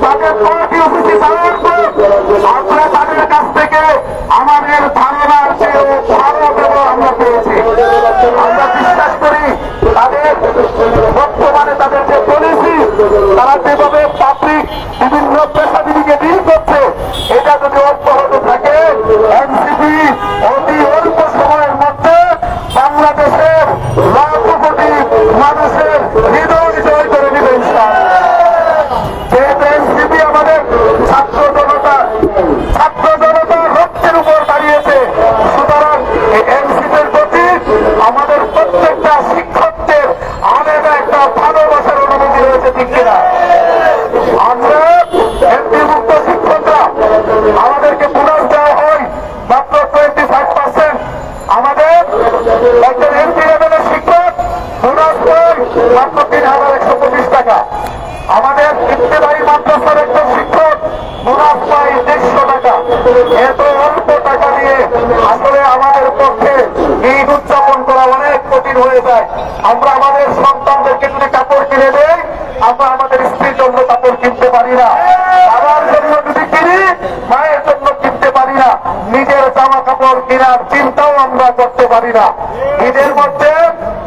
তাকে পার্টি অফিসে যাওয়ার পর পাই 150 টাকা। এত অল্প টাকা দিয়ে আসলে আমাদের পক্ষে ঈদ উদযাপন করা অনেক কঠিন হয়ে যায়। আমরা আমাদের সন্তানদেরকে যদি কাপড় কিনে দেই, আমরা আমাদের স্ত্রীর জন্য কাপড় কিনতে পারি না, বাবার জন্য যদি কিনি মায়ের জন্য কিনতে পারি না, নিজের জামা কাপড় কেনার চিন্তাও আমরা করতে পারি না। ঈদের মধ্যে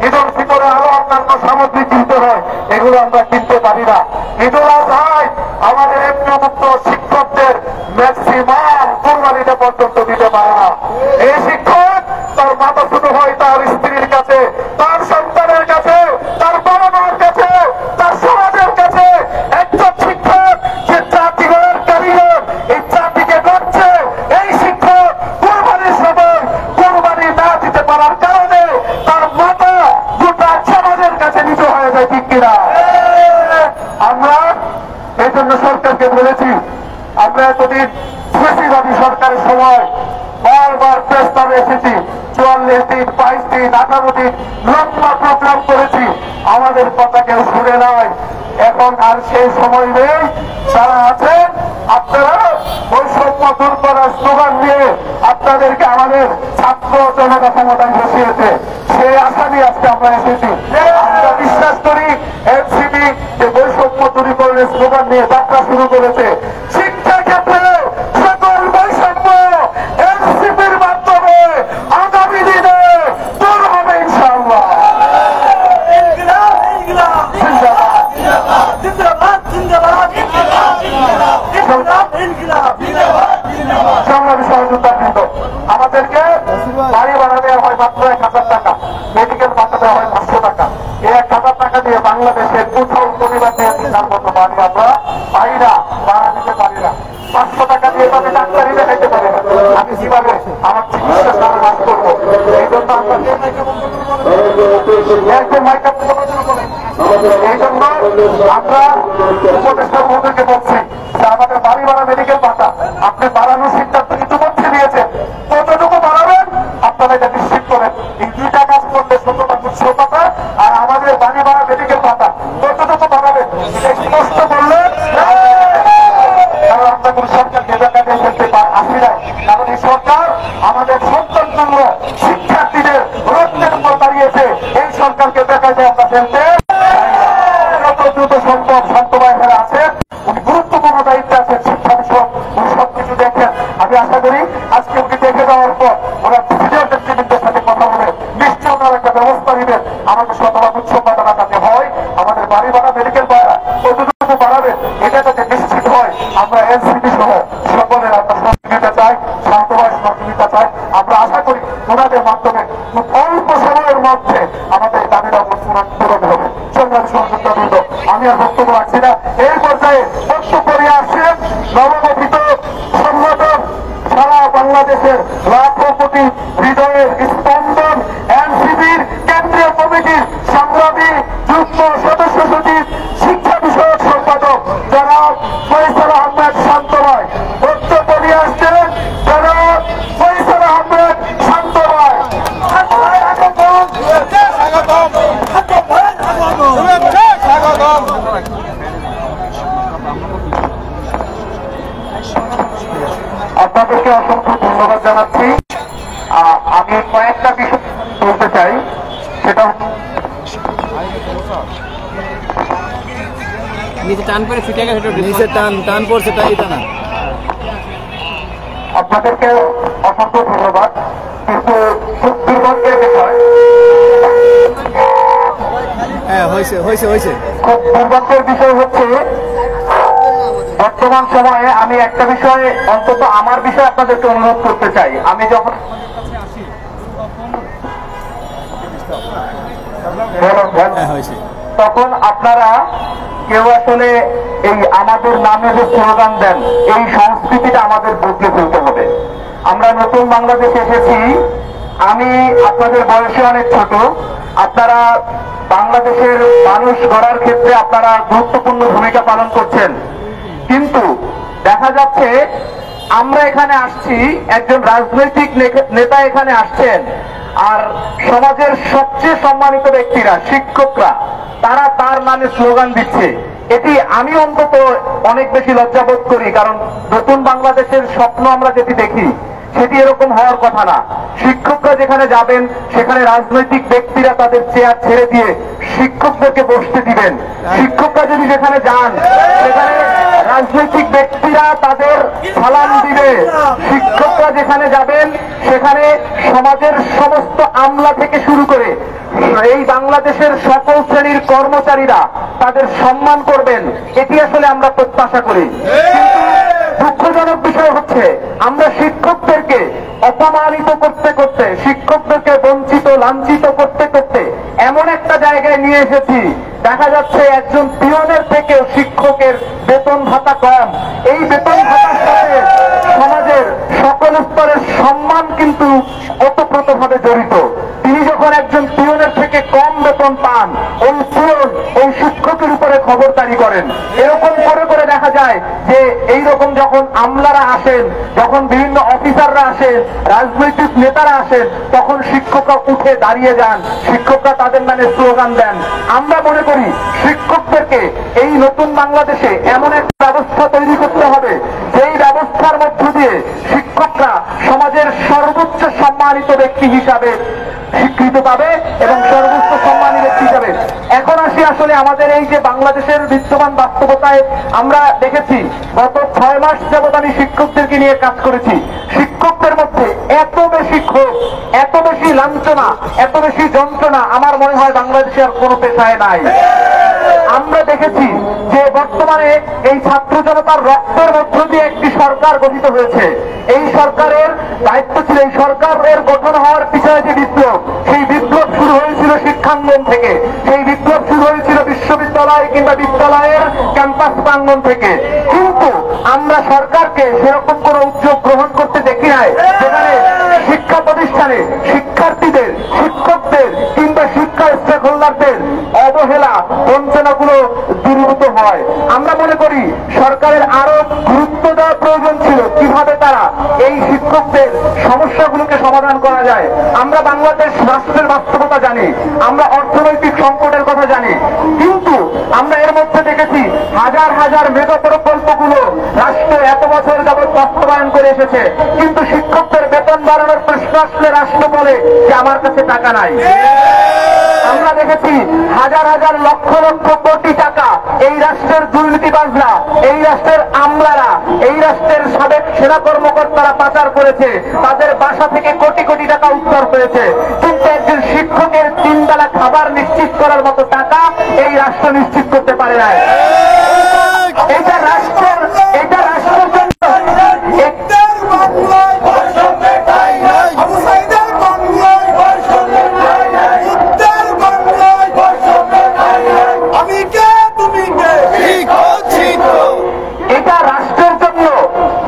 ঈদুল ফিতরে আরো অন্যান্য সামগ্রী কিনতে হয়, এগুলো আমরা কিনতে পারি না। ঈদুল আজহায় আমাদের এমনিভুক্ত শিক্ষকদের ম্যাক্সিমাম কুরবানিটা পর্যন্ত দিতে পারে না। এই শিক্ষক তার মাথা শুধু হয় তার স্ত্রীর কাছে, তার সন্তানের কাছে, তার বাবা মার কাছে, তার সমাজের কাছে। একজন শিক্ষক যে জাতি গড়ার কারিগর, এই জাতিকে গড়ছে এই শিক্ষক কুরবানির সময় কুরবানি না দিতে পারার কারণে তার মাথা গোটা সমাজের কাছে নিচু হয়ে যায়, ঠিক কিনা? আমরা এই জন্য সরকারকে বলেছি, আমরা এতদিন কৃষিবাদী সরকারের সময় বারবার প্রস্তাবে এসেছি, 44 দিন, 22 দিন, 18 দিন লম্বা প্রোগ্রাম করেছি, আমাদের কথা কেউ শুনে নাই। এখন আর সেই সময় নেই। যারা আছেন আপনারা বৈষম্য দূর করার স্লোগান নিয়ে আপনাদেরকে আমাদের ছাত্র জনতা ক্ষমতায় বসিয়েছে, সেই আশা নিয়ে আজকে আমরা এসেছি। আমরা বিশ্বাস করি এনসিপি যে বৈষম্য দূরীকরণের স্লোগান নিয়ে যাত্রা শুরু করেছে, শিক্ষা ক্ষেত্রে সকল বৈষম্য এনসিপির মাধ্যমে আগামী দিনে দূর হবে ইনশাআল্লাহ। আমাদেরকে বাড়ি ভাড়া দেওয়া হয় মাত্র 1,000 টাকা, মেডিকেল ভাড়া দেওয়া হয় 500 টাকা। এই 1,000 টাকা দিয়ে বাংলাদেশের কোথাও পরিবার নিয়ে চিন্তার মতো বাড়ি আমরা পাই না, ভাড়া দিতে পারি না। 500 টাকা দিয়ে তবে ডাক্তারি দেখাইতে পারি না, আমি কিভাবে আমার চিকিৎসা লাভ করবো? এই জন্য আমরা এই জন্য আমরা উপদেষ্টা মহোদয়কে বলছি যে আমাদের বাড়ি ভাড়া মেডিকেল ভাতা আপনি বাড়ানোর সিদ্ধান্ত ইতিমধ্যে নিয়েছেন, কতটুকু বাড়াবেন আপনারা এটা নিশ্চিত করেন। এই দুইটা কাজ করলে 17 টাকা আর আমাদের বাড়ি ভাড়া মেডিকেল ভাতা কতটুকু বাড়াবেন এটা স্পষ্ট করলে, কারণ আমরা কোন সরকারকে টাকা দিয়ে ফেলতে আসি নাই, কারণ এই সরকার আমাদের সন্তান জন্য শিক্ষার্থীদের রক্তের উপর দাঁড়িয়েছে। এই সরকারকে দেখা যায় আমরা ফেলতে যত দ্রুত সম্ভব শান্ত ভাইয়েরা আছেন, উনি গুরুত্বপূর্ণ দায়িত্বে আছেন শিক্ষা বিষয়ক, উনি সবকিছু দেখেন। আমি আশা করি আজকে উনি দেখে যাওয়ার পর ওরা সিনিয়র নেতৃবৃন্দের সাথে কথা বলে নিশ্চয় ওনারা একটা ব্যবস্থা নেবেন। আমাদের শতভাগ উৎসবটা যাতে হয়, আমাদের বাড়ি ভাড়া মেডিকেল ভাড়া কতটুকু বাড়াবে এটা যাতে নিশ্চিত হয়। আমরা এনসিপি সহ সকলের আমরা সহযোগিতা চাই, শান্ত ভাই সহযোগিতা চাই। আমরা আশা করি ওনাদের মাধ্যমে খুব অল্প সময়ের মধ্যে আমাদের দাবিটা পূরণ হবে। আমি আর বক্তব্য রাখছি না, এই পর্যায়ে বক্তব্য নিয়ে আসছেন নবগঠিত সংগঠন সারা বাংলাদেশের লাখো কোটি হৃদয়ের স্পন্দন এনসিপির কেন্দ্রীয় কমিটির সংগ্রামী যুগ্ম সদস্য সচিব শিক্ষা বিষয়ক সম্পাদক জনাব ফয়সাল আহমেদ শান্ত ভাই। বক্তব্য নিয়ে আসছেন জনাব ফয়সাল আহমেদ শান্ত ভাই। আপনাদেরকে অসংখ্য ধন্যবাদ জানাচ্ছি। আমি কয়েকটা বিষয় বলতে চাই, সেটা নিচে টান করে ফিটে গেছে, নিচে টান পড়ছে, তাই টানা। আপনাদেরকে অসংখ্য ধন্যবাদ, কিন্তু খুব দুর্ভাগ্যের বিষয়, হ্যাঁ হয়েছে হয়েছে হয়েছে খুব দুর্ভাগ্যের বিষয় হচ্ছে বর্তমান সময়ে আমি একটা বিষয়ে অন্তত আমার বিষয়ে আপনাদেরকে অনুরোধ করতে চাই। আমি যখন তখন আপনারা কেউ আসলে এই আমাদের নামে যে স্লোগান দেন, এই সংস্কৃতিটা আমাদের বদলে ফেলতে হবে। আমরা নতুন বাংলাদেশে এসেছি, আমি আপনাদের বয়সে অনেক ছোট, আপনারা বাংলাদেশের মানুষ গড়ার ক্ষেত্রে আপনারা গুরুত্বপূর্ণ ভূমিকা পালন করছেন, কিন্তু দেখা যাচ্ছে আমরা এখানে আসছি, একজন রাজনৈতিক নেতা এখানে আসছেন, আর সমাজের সবচেয়ে সম্মানিত ব্যক্তিরা শিক্ষকরা তারা তার নামে স্লোগান দিচ্ছে। এটি আমি অন্তত অনেক বেশি লজ্জাবোধ করি, কারণ নতুন বাংলাদেশের স্বপ্ন আমরা যেটি দেখি সেটি এরকম হওয়ার কথা না। শিক্ষকরা যেখানে যাবেন সেখানে রাজনৈতিক ব্যক্তিরা তাদের চেয়ার ছেড়ে দিয়ে শিক্ষকদেরকে বসতে দিবেন। শিক্ষকরা যদি যেখানে যান সেখানে রাজনৈতিক ব্যক্তিরা তাদের সালাম দিবে। শিক্ষকরা যেখানে যাবেন সেখানে সমাজের সমস্ত আমলা থেকে শুরু করে এই বাংলাদেশের সকল শ্রেণীর কর্মচারীরা তাদের সম্মান করবেন, এটি আসলে আমরা প্রত্যাশা করি। দুঃখজনক বিষয় হচ্ছে আমরা শিক্ষকদেরকে অপমানিত করতে করতে, শিক্ষকদেরকে বঞ্চিত লাঞ্ছিত করতে করতে এমন একটা জায়গায় নিয়ে এসেছি, দেখা যাচ্ছে একজন পিয়নের থেকেও শিক্ষকের বেতন ভাতা কম। এই বেতন ভাতার সাথে সমাজের সকল স্তরের সম্মান কিন্তু ওতপ্রোতভাবে জড়িত। তিনি যখন একজন পিয়নের থেকে কম বেতন পান, ওই পিয়ন ওই শিক্ষকের উপরে খবরদারি করেন। এরকম করে করে দেখা যায় যে এইরকম যখন আমলারা আসেন, যখন বিভিন্ন অফিসাররা আসেন, রাজনৈতিক নেতারা আসেন, তখন শিক্ষকরা উঠে দাঁড়িয়ে যান, শিক্ষকরা তাদের নামে স্লোগান দেন। আমরা মনে করি শিক্ষকদেরকে এই নতুন বাংলাদেশে এমন একটা ব্যবস্থা তৈরি করতে হবে যেই ব্যবস্থার মধ্য দিয়ে শিক্ষকরা সমাজের সর্বোচ্চ সম্মানিত ব্যক্তি হিসাবে স্বীকৃত পাবে এবং সর্বোচ্চ সম্মানী ব্যক্তি হিসাবে। এখন আসি আসলে আমাদের এই যে বাংলাদেশের বিদ্যমান বাস্তবতায় আমরা দেখেছি, গত 6 মাস যাবৎ আমি শিক্ষকদেরকে নিয়ে কাজ করেছি। শিক্ষকদের মধ্যে এত বেশি ক্ষোভ, এত বেশি লাঞ্ছনা, এত বেশি যন্ত্রণা আমার মনে হয় বাংলাদেশে আর কোনো পেশায় নাই। আমরা দেখেছি যে বর্তমানে এই ছাত্র জনতার রক্তের মধ্য দিয়ে একটি সরকার গঠিত হয়েছে। এই সরকারের দায়িত্ব ছিল, এই সরকারের গঠন হওয়ার পিছনে যে বিপ্লব, সেই বিপ্লব শুরু হয়েছিল শিক্ষাঙ্গন থেকে, সেই বিপ্লব শুরু হয়েছিল বিশ্ববিদ্যালয় কিংবা বিদ্যালয়ের ক্যাম্পাস প্রাঙ্গণ থেকে। কিন্তু আমরা সরকারকে সেরকম কোন উদ্যোগ গ্রহণ করতে দেখি নাই যেখানে শিক্ষা প্রতিষ্ঠানে শিক্ষার্থীদের, শিক্ষকদের কিংবা শিক্ষা স্টেক হোল্ডারদের অবহেলা বঞ্চনাগুলো দূরীভূত হয়। আমরা মনে করি সরকারের আরো গুরুত্ব দেওয়া প্রয়োজন ছিল কিভাবে তারা এই শিক্ষকদের সমস্যাগুলোকে সমাধান করা যায়। আমরা বাংলাদেশ রাষ্ট্রের বাস্তবতা জানি, আমরা অর্থনৈতিক সংকটের কথা জানি, কিন্তু আমরা এর মধ্যে দেখেছি হাজার হাজার মেগা প্রকল্পগুলো রাষ্ট্র এত বছর যাবৎ বাস্তবায়ন করে এসেছে, কিন্তু শিক্ষকদের বেতন বাড়ানোর প্রশ্ন আসলে রাষ্ট্র বলে যে আমার কাছে টাকা নাই। আমরা দেখেছি হাজার হাজার লক্ষ লক্ষ কোটি টাকা এই রাষ্ট্রের দুর্নীতিবাজরা, এই রাষ্ট্রের আমলারা, এই রাষ্ট্রের সাবেক সেনা কর্মকর্তারা পাচার করেছে, তাদের বাসা থেকে কোটি কোটি টাকা উদ্ধার হয়েছে, কিন্তু একজন শিক্ষকের 3 বেলা খাবার নিশ্চিত করার মতো টাকা এই রাষ্ট্র নিশ্চিত করতে পারে না। এটা রাষ্ট্রের জন্য এটা রাষ্ট্রের জন্য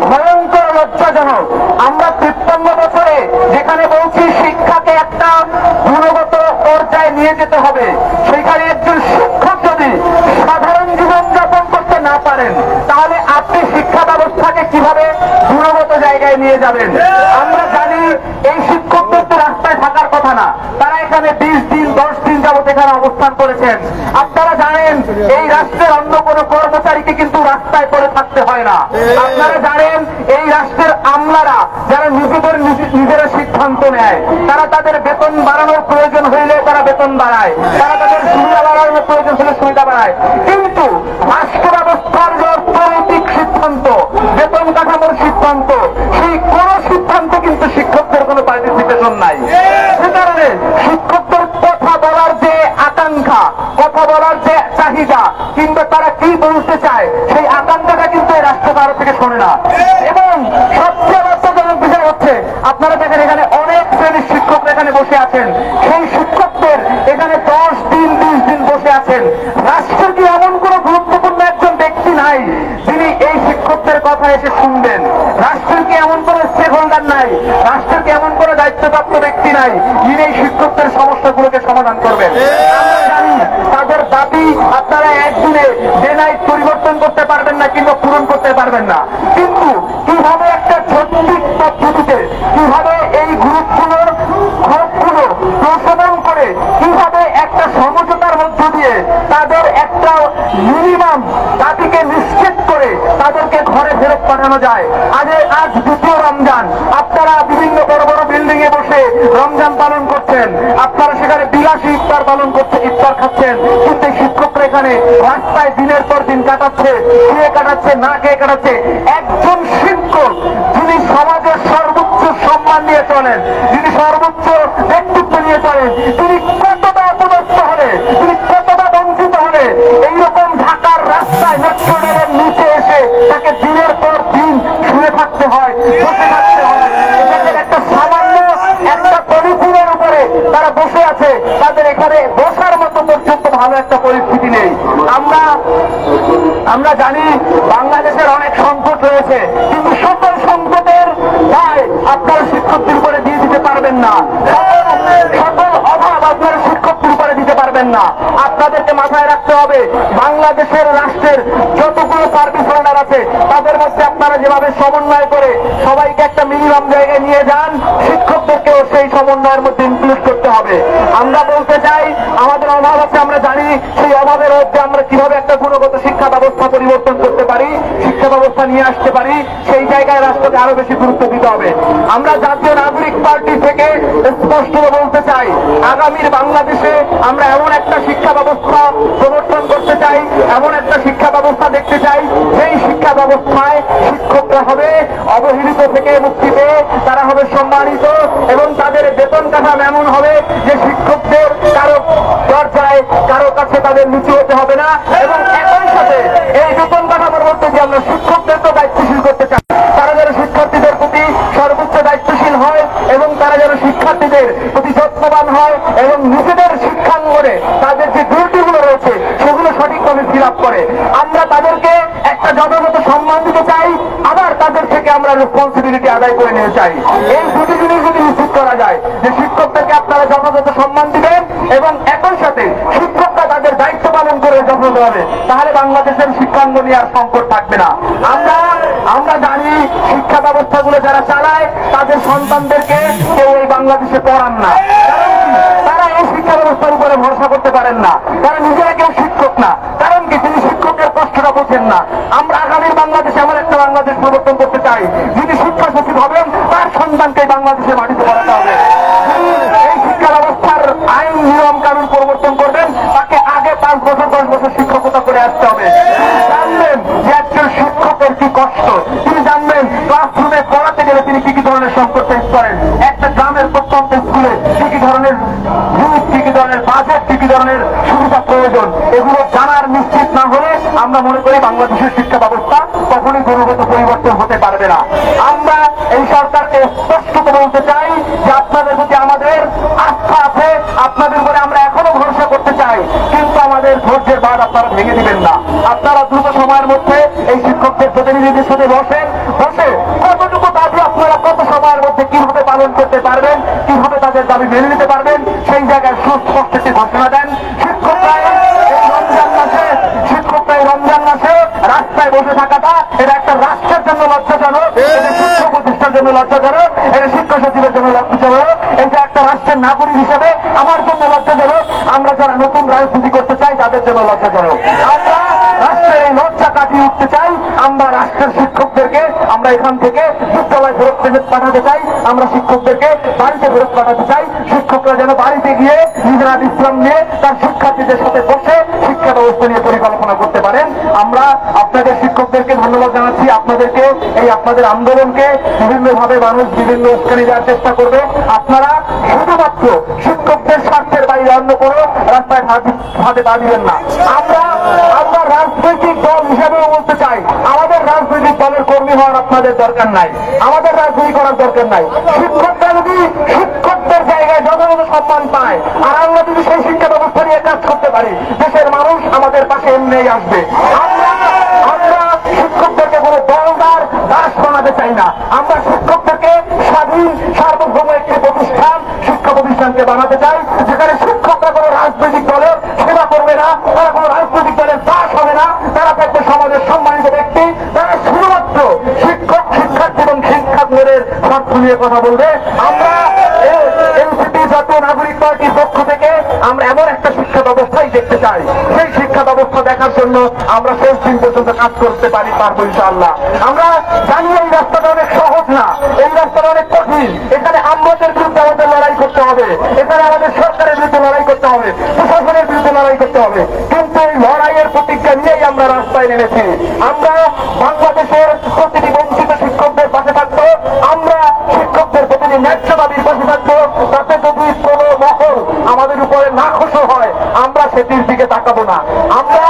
ভয়ঙ্কর লজ্জাজনক। আমরা 53 বছরে যেখানে বলছি শিক্ষাকে একটা গুণগত পর্যায়ে নিয়ে যেতে হবে, সেখানে একজন শিক্ষক যদি সাধারণ জীবনযাপন করতে না পারেন তাহলে আপনি শিক্ষা ব্যবস্থাকে কিভাবে গুণগত জায়গায় নিয়ে যাবেন? আমরা জানি এই শিক্ষকদের তো রাস্তায় থাকার কথা না, তারা এখানে 20 দিন 10 দিন যাবত এখানে অবস্থান করেছেন। আপনারা জানেন এই রাষ্ট্রের অন্য কোন কর্মচারীকে কিন্তু রাস্তায় পড়ে থাকতে হয় না। আপনারা জানেন এই রাষ্ট্রের আমলারা যারা নিজেরা সিদ্ধান্ত নেয়, তারা তাদের বেতন বাড়ানোর প্রয়োজন হইলে তারা বেতন বাড়ায়, তারা তাদের সুবিধা বাড়ানোর প্রয়োজন হলে সুবিধা বাড়ায়, কিন্তু রাষ্ট্র ব্যবস্থার যে অর্থনৈতিক সিদ্ধান্ত, বেতন কাঠামোর সিদ্ধান্ত, সেই কোন সিদ্ধান্ত কিন্তু শিক্ষকদের কোনো পার্টিসিপেশন নাই। সে কারণে শিক্ষকদের কথা বলার যে আকাঙ্ক্ষা, কথা বলার যে চাহিদা, কিংবা তারা কি বলতে চায় সেই আকাঙ্ক্ষাটা কিন্তু এই রাষ্ট্র কারো থেকে শোনে না। এবং সবচেয়ে লজ্জাজনক বিষয় হচ্ছে আপনারা দেখেন এখানে অনেক শ্রেণীর শিক্ষক এখানে বসে আছেন, সেই শিক্ষকদের এখানে 10 দিন 20 দিন বসে আছেন। রাষ্ট্রের কি এমন কোন গুরুত্বপূর্ণ একজন ব্যক্তি নাই যিনি এই শিক্ষকদের কথা এসে শুনবেন? রাষ্ট্রের কি এমন কোন স্টেক হোল্ডার নাই, রাষ্ট্রের কি এমন কোন দায়িত্বপ্রাপ্ত ব্যক্তি নাই যিনি এই শিক্ষকদের সমস্যাগুলোকে সমাধান করবেন? আমরা জানি তাদের দাবি আপনারা একদিনে ডে নাইট পরিবর্তন করতে পারবেন না কিংবা পূরণ করতে পারবেন না, কিন্তু কিভাবে একটা যৌক্তিক পদ্ধতিতে কিভাবে এই গ্রুপগুলোর ক্ষোভগুলো প্রশমন করে কিভাবে একটা সমঝোতার মধ্য দিয়ে তাদের একটা মিনিমাম আজ দ্বিতীয় রমজান, আপনারা বিভিন্ন বড় বড় বিল্ডিং এ বসে রমজান পালন করছেন, আপনারা সেখানে বিলাসী ইফতার পালন করছে, ইফতার খাচ্ছেন, কিন্তু শিক্ষকরা এখানে রাস্তায় দিনের পর দিন কাটাচ্ছে, খেয়ে কাটাচ্ছে, না খেয়ে কাটাচ্ছে। একজন শিক্ষক যিনি সমাজের সর্বোচ্চ সম্মান নিয়ে চলেন, যিনি সর্বোচ্চ ব্যক্তিত্ব নিয়ে চলেন, তিনি কতটা অপদস্থ হলে, তিনি কতটা বঞ্চিত হলে এইরকম ঢাকার রাস্তায় মেট্রো রেলের নিচে এসে তাকে দিনের পর দিন শুয়ে থাকতে হয়, বসে থাকতে হয়। একটা সামান্য একটা পলিথিনের উপরে তারা বসে আছে, তাদের এখানে বসার মতো পর্যন্ত ভালো একটা পরিস্থিতি নেই। আমরা জানি বাংলাদেশের অনেক সংকট রয়েছে, কিন্তু সকল সংকটের দায় আপনারা শিক্ষকদের উপরে দিয়ে দিতে পারবেন না, সকল অভাব আপনারা শিক্ষকদের উপরে দিতে পারবেন না। আপনাদেরকে মাথায় রাখতে হবে, বাংলাদেশের রাষ্ট্রের যতগুলো সার্ভিস হোল্ডার আছে তাদের মধ্যে আপনারা যেভাবে সমন্বয় করে সবাইকে একটা মিনিমাম জায়গায় নিয়ে যান, শিক্ষকদেরকেও সেই সমন্বয়ের মধ্যে ইনক্লুড করতে হবে। আমরা বলতে চাই আমাদের অভাব আছে, আমরা জানি সেই অভাবের মধ্যে আমরা কিভাবে একটা গুণগত শিক্ষা ব্যবস্থা পরিবর্তন করতে পারি, শিক্ষা ব্যবস্থা নিয়ে আসতে পারি, সেই জায়গায় রাষ্ট্রকে আরো বেশি গুরুত্ব দিতে হবে। আমরা জাতীয় নাগরিক পার্টি থেকে স্পষ্ট বলতে চাই, আগামীর বাংলাদেশে আমরা এমন একটা শিক্ষা ব্যবস্থা প্রবর্তন করতে চাই, এমন একটা শিক্ষা ব্যবস্থা দেখতে চাই, যেই শিক্ষা ব্যবস্থায় শিক্ষকরা হবে অবহেলিত থেকে মুক্তি পেয়ে তারা হবে সম্মানিত, এবং তাদের বেতন কাঠামো এমন হবে যে শিক্ষকদের কারো দরজায় কারো কাছে তাদের নিচু হতে হবে না। এবং একই সাথে এই বেতন কাঠামোর মধ্যে যে আমরা শিক্ষকদেরকে দায়িত্বশীল করতে চাই, তারা যেন শিক্ষার্থীদের প্রতি সর্বোচ্চ দায়িত্বশীল হয় এবং তারা যেন শিক্ষার্থীদের প্রতি যত্নবান হয় এবং নিজেদের শিক্ষাঙ্গনে তাদের যে ডিউটিগুলো রয়েছে সেগুলো সঠিকভাবে ফিল আপ করে। আমরা তাদেরকে একটা যথাযথ সম্মান দিতে চাই, আবার তাদের থেকে আমরা রেসপন্সিবিলিটি আদায় করে নিতে চাই। এই দুটি জিনিস যদি নিশ্চিত করা যায় যে শিক্ষকদেরকে আপনারা যথাযথ সম্মান দিবেন এবং একই সাথে শিক্ষকরা তাদের দায়িত্ব পালন করে যথাযথভাবে, তাহলে বাংলাদেশের শিক্ষাঙ্গনে আর সংকট থাকবে না। আমরা জানি শিক্ষা ব্যবস্থাগুলো যারা চালায় তাদের সন্তানদেরকে কেউ এই বাংলাদেশে পড়ান না, তারা এই শিক্ষা ব্যবস্থার উপরে ভরসা করতে পারেন না, তারা নিজেরা কেউ শিক্ষক না। কারণ কি? তিনি শিক্ষকের কষ্টটা বোঝেন না। আমরা আগামীর বাংলাদেশে এমন একটা বাংলাদেশ প্রবর্তন করতে চাই, যিনি শিক্ষা সচিব হবেন তার সন্তানকে বাংলাদেশে মাটিতে পড়াতে হবে। এই শিক্ষা ব্যবস্থার আইন নিয়ম কানুন পরিবর্তন করবেন, তাকে আগে 5 বছর 10 বছর শিক্ষকতা করে আসতে হবে। জানবেন যে একজন শিক্ষকের কি কষ্ট, তিনি জানবেন ক্লাসরুমে পড়াতে গেলে তিনি কি কি ধরনের সংকট ফেস করেন, একটা গ্রামের প্রত্যন্ত স্কুলে কি কি ধরনের রুট, কি কি ধরনের বাজেট, কি কি ধরনের সুবিধা প্রয়োজন, এগুলো জানার নিশ্চিত না হলে আমরা মনে করি বাংলাদেশের শিক্ষা ব্যবস্থা কখনই গুণগত পরিবর্তন হতে পারবে না। আমরা এই সরকারকে স্পষ্ট বলতে চাই যে আপনাদের প্রতি আমাদের আস্থা আছে, আপনাদের উপরে আমরা এখনো ভরসা করতে চাই, কিন্তু আমাদের ধৈর্যের বাঁধ আপনারা ভেঙে দিবেন না। আপনারা দ্রুত সময়ের মধ্যে এই শিক্ষকদের প্রতিনিধিদের সাথে বসে কতটুকু দাবি আপনারা কত সময়ের মধ্যে কিভাবে পালন করতে পারবেন, কিভাবে তাদের দাবি মেনে নিতে পারবেন, সেই জায়গায় সুস্পষ্ট একটি ঘোষণা দেন। শিক্ষকরা রমজান মাসে রাস্তায় বসে থাকাটা এটা একটা রাষ্ট্রের জন্য লজ্জাজনক, এটা শিক্ষা প্রতিষ্ঠার জন্য লজ্জাজনক, এটা শিক্ষা সচিবের জন্য লজ্জাজনক, এটা একটা রাষ্ট্রের নাগরিক হিসেবে আমার জন্য লজ্জাজনক, আমরা যারা নতুন রাজনীতি করতে চাই তাদের জন্য লজ্জাজনক। আমরা রাষ্ট্রের এই লজ্জা কাটিয়ে উঠতে চাই, আমরা রাষ্ট্রের শিক্ষকদেরকে আমরা এখান থেকে বিদ্যালয় ফেরত পাঠাতে চাই, আমরা শিক্ষকদেরকে বাড়িতে ফেরত পাঠাতে চাই। শিক্ষকরা যেন বাড়িতে গিয়ে নিজেরা বিশ্রাম নিয়ে তার শিক্ষার্থীদের সাথে বসে শিক্ষা ব্যবস্থা নিয়ে পরিকল্পনা করতে পারেন। আমরা আপনাদের শিক্ষকদেরকে ধন্যবাদ জানাচ্ছি, আপনাদেরকে এই আপনাদের আন্দোলনকে বিভিন্নভাবে মানুষ বিভিন্ন উস্কানি দেওয়ার চেষ্টা করবে। আপনারা শুধুমাত্র শিক্ষকদের স্বার্থের বাইরে অন্য কোনো রাস্তায় হাতে পা দিবেন না। আমরা রাজনৈতিক দল হিসেবেও বলতে চাই, আমাদের রাজনৈতিক দলের কর্মী হওয়ার আপনাদের দরকার নাই, আমাদের রাজনীতি করার দরকার নাই। শিক্ষকরা যদি শিক্ষকদের জায়গায় যথাযথ সম্মান পায় আর আমরা যদি সেই শিক্ষা ব্যবস্থা নিয়ে কাজ করতে পারি, দেশের মানুষ আমাদের পাশে এমনিই আসবে। আমরা শিক্ষকদেরকে কোনো দলদার দাস বানাতে চাই না, আমরা শিক্ষকদেরকে স্বাধীন সার্বভৌম একটি প্রতিষ্ঠান, শিক্ষা প্রতিষ্ঠানকে বানাতে চাই, যেখানে শিক্ষকরা কোনো রাজনৈতিক দলের সেবা করবে না, তারা কোনো রাজনৈতিক দলের দাস হবে না, তারা থাকবে সমাজের সম্মানিত ব্যক্তি, তারা শুধুমাত্র শিক্ষক, শিক্ষার্থী এবং শিক্ষার্থীদের স্বার্থ নিয়ে কথা বলবে। আমরা এনসিপি জাতীয় নাগরিক পার্টির পক্ষ থেকে আমরা এমন একটা শিক্ষা ব্যবস্থাই দেখতে চাই, সেই শিক্ষা ব্যবস্থা দেখার জন্য আমরা শেষ দিন পর্যন্ত কাজ করতে পারবো ইনশাআল্লাহ। আমরা জানি এই রাস্তাটা অনেক ভূমিকা নিয়েই আমরা রাস্তায় নেমেছি। আমরা বাংলাদেশের প্রতিটি বঞ্চিত শিক্ষকদের পাশে থাকবো, আমরা শিক্ষকদের প্রতিটি ন্যায্য দাবির পাশে থাকবো। তাতে যদি কোনো মহল আমাদের উপরে নাখোশ হয় আমরা সেটির দিকে তাকাবো না। আমরা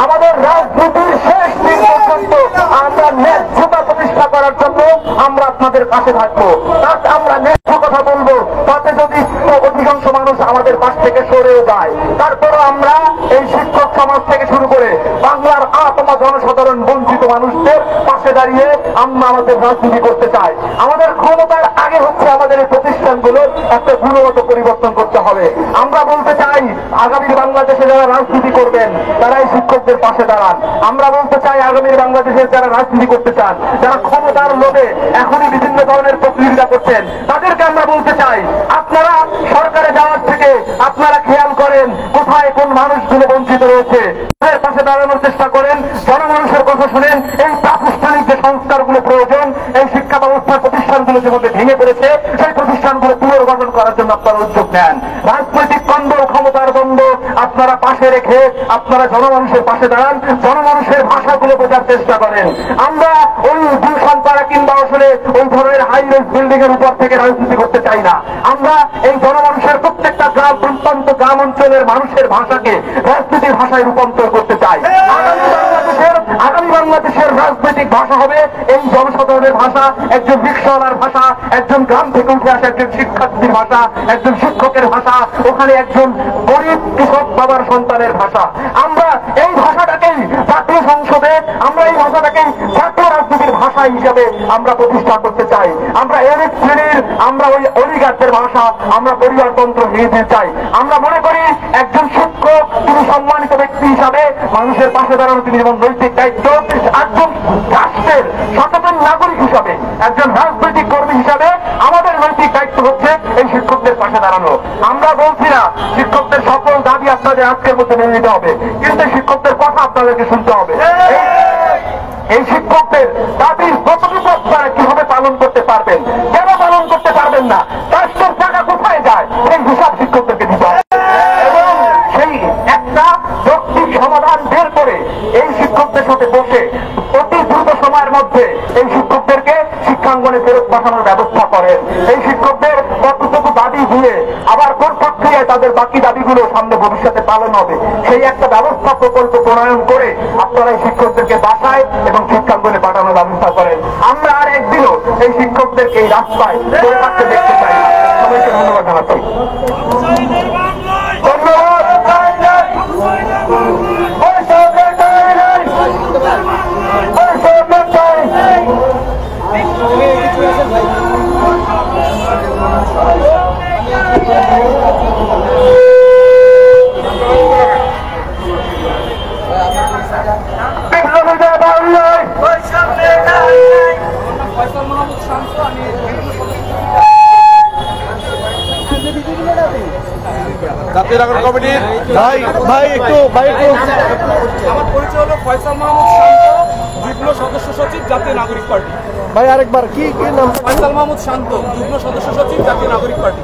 আমাদের রাজনীতির শেষ দিন পর্যন্ত আমরা ন্যায্যতা প্রতিষ্ঠা করার জন্য আমরা আপনাদের পাশে থাকবো। তাতে আমরা ন্যায্য কথা বলবো, তাতে যদি অধিকাংশ মানুষ আমাদের পাশ থেকে সরেও যায়, তারপরও আমরা এই শিক্ষক সমাজ থেকে শুরু করে বাংলার আপামর জনসাধারণ বঞ্চিত মানুষদের পাশে দাঁড়িয়ে আমরা আমাদের রাজনীতি করতে চাই। আমাদের ক্ষমতার আগে হচ্ছে আমাদের এই প্রতিষ্ঠানগুলোর একটা গুণগত পরিবর্তন করতে হবে। আমরা বলতে চাই আগামীর বাংলাদেশে যারা রাজনীতি করবেন তারা এই শিক্ষকদের পাশে দাঁড়ান। আমরা বলতে চাই আগামীর বাংলাদেশের যারা রাজনীতি করতে চান, যারা ক্ষমতার লোভে এখনই বিভিন্ন ধরনের প্রতিযোগিতা করছেন, তাদেরকে আমরা বলতে চাই আপনারা সরকারে যাওয়ার থেকে আপনারা খেয়াল করেন কোথায় কোন মানুষগুলো বঞ্চিত রয়েছে, তাদের পাশে দাঁড়ানোর চেষ্টা করেন, জনমানুষের কথা শুনেন। এই প্রাতিষ্ঠানিক যে সংস্কারগুলো প্রয়োজন, এই শিক্ষা ব্যবস্থার প্রতিষ্ঠানগুলো যেভাবে ভেঙে পড়েছে সেই প্রতিষ্ঠানগুলো পুনর্গঠন করার জন্য আপনারা উদ্যোগ নেন। রাজনৈতিক দ্বন্দ্ব, ক্ষমতার দ্বন্দ্ব আপনারা পাশে রেখে আপনারা জনমানুষের পাশে দাঁড়ান, জনমানুষের ভাষাগুলো বোঝার চেষ্টা করেন। আমরা ওই গুলশান পাড়া কিংবা আসলে ওই ধরনের হাই রাইজ বিল্ডিং এর উপর থেকে রাজনীতি করতে চাই না। আমরা এই জনমানুষের প্রত্যেকটা গ্রাম প্রত্যন্ত গ্রাম অঞ্চলের মানুষের ভাষাকে রাজনীতির ভাষায় রূপান্তর করতে চাই। আগামী বাংলাদেশের রাজনৈতিক ভাষা হবে এই জনসাধারণের ভাষা, একজন রিক্সাওয়ালার ভাষা, একজন গ্রাম থেকে উঠে আসা একজন শিক্ষার্থীর ভাষা, একজন শিক্ষকের ভাষা, ওখানে একজন গরিব কৃষক বাবার সন্তানের ভাষা। আমরা এই ভাষাটাকেই জাতীয় সংসদে, আমরা এই ভাষাটাকেই জাতীয় রাজনীতির ভাষা হিসেবে আমরা প্রতিষ্ঠা করতে চাই। আমরা এলিট শ্রেণীর, আমরা ওই অলিগারদের ভাষা, আমরা পরিবারতন্ত্র নিয়ে যেতে চাই। আমরা মনে করি একজন শিক্ষক তিনি সম্মানিত ব্যক্তি হিসাবে মানুষের পাশে দাঁড়ানো তিনি যেমন নৈতিক দায়িত্ব, একজন রাষ্ট্রের সচেতন নাগরিক হিসাবে, একজন রাজনৈতিক কর্মী হিসাবে আমাদের নৈতিক দায়িত্ব হচ্ছে এই শিক্ষকদের পাশে দাঁড়ানো। আমরা বলছি না শিক্ষকদের সকল দাবি আপনাদের আজকের মধ্যে মেনে নিতে হবে, কিন্তু শিক্ষকদের কথা আপনাদেরকে শুনতে হবে। এই শিক্ষকদের দাবি কতটুকু আপনারা কিভাবে পালন করতে পারবেন, কেন পালন করতে পারবেন না, রাষ্ট্রের টাকা কোথায় যায় সেই হিসাব শিক্ষকদেরকে দিতে হবে এবং সেই একটা যৌক্তিক সমাধান বের করে এই শিক্ষকদের সাথে বসে অতি দ্রুত সময়ের মধ্যে এই শিক্ষকদেরকে শিক্ষাঙ্গনে ফেরত পাঠানোর ব্যবস্থা করেন। এই শিক্ষকদের কতটুকু দাবি দিয়ে আবার কোন প্রক্রিয়ায় তাদের বাকি দাবিগুলো সামনে ভবিষ্যতে পালন হবে সেই একটা ব্যবস্থা প্রকল্প প্রণয়ন করে আপনারা এই শিক্ষকদেরকে বাসায় এবং শিক্ষাঙ্গনে পাঠানোর ব্যবস্থা করেন। আমরা আর একদিনও এই শিক্ষকদেরকে এই রাস্তায় পড়ে থাকতে দেখতে চাই না। সবাইকে ধন্যবাদ জানাচ্ছি। জাতীয় নাগরিক কমিটির ভাই একটু আমার পরিচয় হলো ফয়সাল মাহমুদ শান্ত, যুগ্ম সদস্য সচিব, জাতীয় নাগরিক পার্টি। ভাই আরেকবার কি নাম? ফয়সাল মাহমুদ শান্ত, যুগ্ম সদস্য সচিব, জাতীয় নাগরিক পার্টি।